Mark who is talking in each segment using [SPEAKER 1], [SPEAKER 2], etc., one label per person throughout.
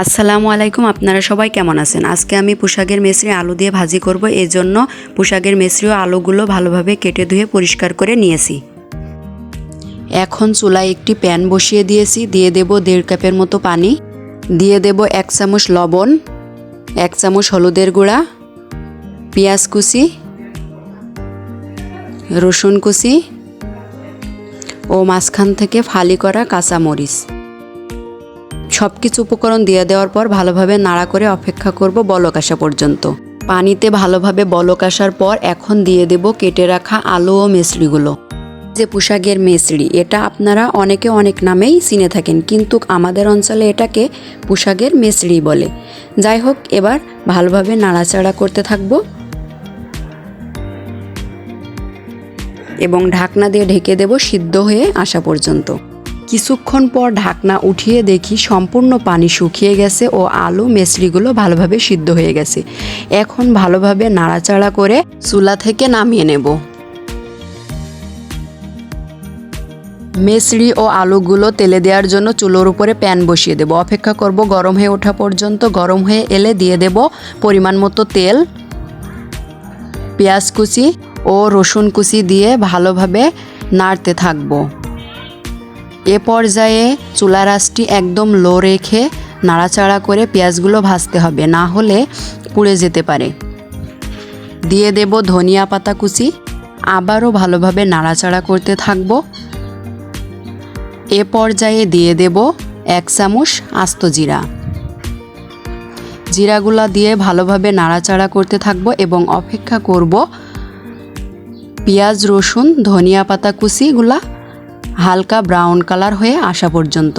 [SPEAKER 1] আসসালামু আলাইকুম, আপনারা সবাই কেমন আছেন? আজকে আমি পুঁইশাকের মেচড়ি আলু দিয়ে ভাজি করব। এর জন্য পুঁইশাকের মেচড়ি ও আলুগুলো ভালোভাবে কেটে ধুয়ে পরিষ্কার করে নিয়েছি। এখন চুলায় একটি প্যান বসিয়ে দিয়েছি। দিয়ে দেব 1.5 কাপের মতো পানি, দিয়ে দেব 1 চামচ লবণ, 1 চামচ হলুদের গুঁড়া, পেঁয়াজ কুচি, রসুন কুচি ও মাঝখান থেকে ফালি করা কাঁচা মরিচ। সব কিছু উপকরণ দিয়ে দেওয়ার পর ভালোভাবে নাড়া করে অপেক্ষা করব বলক আসা পর্যন্ত। পানিতে ভালোভাবে বলক আসার পর এখন দিয়ে দেব কেটে রাখা আলু ও মেচড়িগুলো। যে পুঁইশাকের মেচড়ি, এটা আপনারা অনেকে অনেক নামেই চিনে থাকেন, কিন্তু আমাদের অঞ্চলে এটাকে পুঁইশাকের মেচড়ি বলে। যাই হোক, এবার ভালোভাবে নাড়াচাড়া করতে থাকবো এবং ঢাকনা দিয়ে ঢেকে দেব সিদ্ধ হয়ে আসা পর্যন্ত। কিছুক্ষণ পর ঢাকনা উঠিয়ে দেখি সম্পূর্ণ পানি শুকিয়ে গেছে ও আলু মেচড়িগুলো ভালোভাবে সিদ্ধ হয়ে গেছে। এখন ভালোভাবে নাড়াচাড়া করে চুলা থেকে নামিয়ে নেব। মেচড়ি ও আলুগুলো তেলে দেওয়ার জন্য চুলোর উপরে প্যান বসিয়ে দেব। অপেক্ষা করব গরম হয়ে ওঠা পর্যন্ত। গরম হয়ে এলে দিয়ে দেব পরিমাণ মতো তেল, পেঁয়াজ কুচি ও রসুন কুচি দিয়ে ভালোভাবে নাড়তে থাকবো। এ পর্যায়ে চুলার আঁচটি একদম লো রেখে নাড়াচাড়া করে পেঁয়াজগুলো ভাজতে হবে, না হলে পুড়ে যেতে পারে। দিয়ে দেব ধনিয়া পাতা কুচি, আবারও ভালোভাবে নাড়াচাড়া করতে থাকবো। এ পর্যায়ে দিয়ে দেব 1 চামচ আস্ত জিরা। জিরাগুলা দিয়ে ভালোভাবে নাড়াচাড়া করতে থাকবো এবং অপেক্ষা করব পেঁয়াজ, রসুন, ধনিয়া পাতা কুচিগুলা হালকা ব্রাউন কালার হয়ে আসা পর্যন্ত।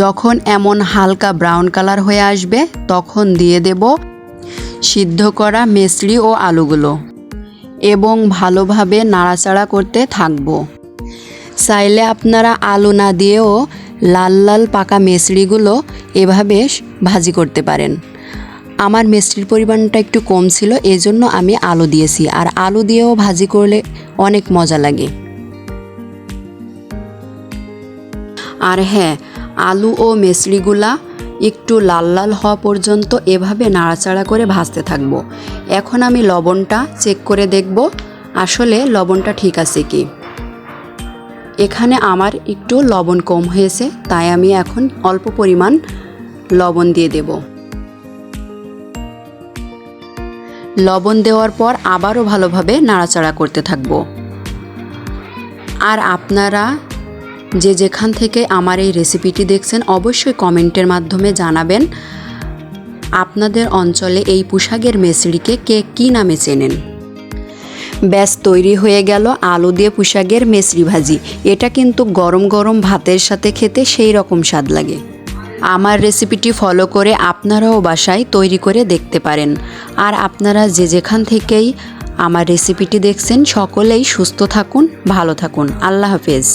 [SPEAKER 1] যখন এমন হালকা ব্রাউন কালার হয়ে আসবে তখন দিয়ে দেব সিদ্ধ করা মেচড়ি ও আলুগুলো এবং ভালোভাবে নাড়াচাড়া করতে থাকব। চাইলে আপনারা আলু না দিয়েও লাল লাল পাকা মেচড়িগুলো এভাবে ভাজি করতে পারেন। আমার মেচড়ির পরিমাণটা একটু কম ছিল, এজন্য আমি আলু দিয়েছি, আর আলু দিয়েও ভাজি করলে অনেক মজা লাগে। আর হ্যাঁ, আলু ও মেচড়িগুলা একটু লাল লাল হওয়া পর্যন্ত এভাবে নাড়াচাড়া করে ভাজতে থাকবো। এখন আমি লবণটা চেক করে দেখব আসলে লবণটা ঠিক আছে কি। এখানে আমার একটু লবণ কম হয়েছে, তাই আমি এখন অল্প পরিমাণ লবণ দিয়ে দেব। লবণ দেওয়ার পর আবারও ভালোভাবে নাড়াচাড়া করতে থাকবো। আর আপনারা যে যেখান থেকে আমার এই রেসিপিটি দেখছেন অবশ্যই কমেন্টের মাধ্যমে জানাবেন আপনাদের অঞ্চলে এই পুঁইশাকের মেচড়িকে কে কী নামে চেনেন। ব্যাস তৈরি হয়ে গেল আলু দিয়ে পুঁইশাকের মেচড়ি ভাজি। এটা কিন্তু গরম গরম ভাতের সাথে খেতে সেই রকম স্বাদ লাগে। আমার রেসিপিটি ফলো করে আপনারাও বাসায় তৈরি করে দেখতে পারেন। আর আপনারা যে যেখান থেকেই আমার রেসিপিটি দেখছেন সকলেই সুস্থ থাকুন, ভালো থাকুন। আল্লাহ হাফেজ।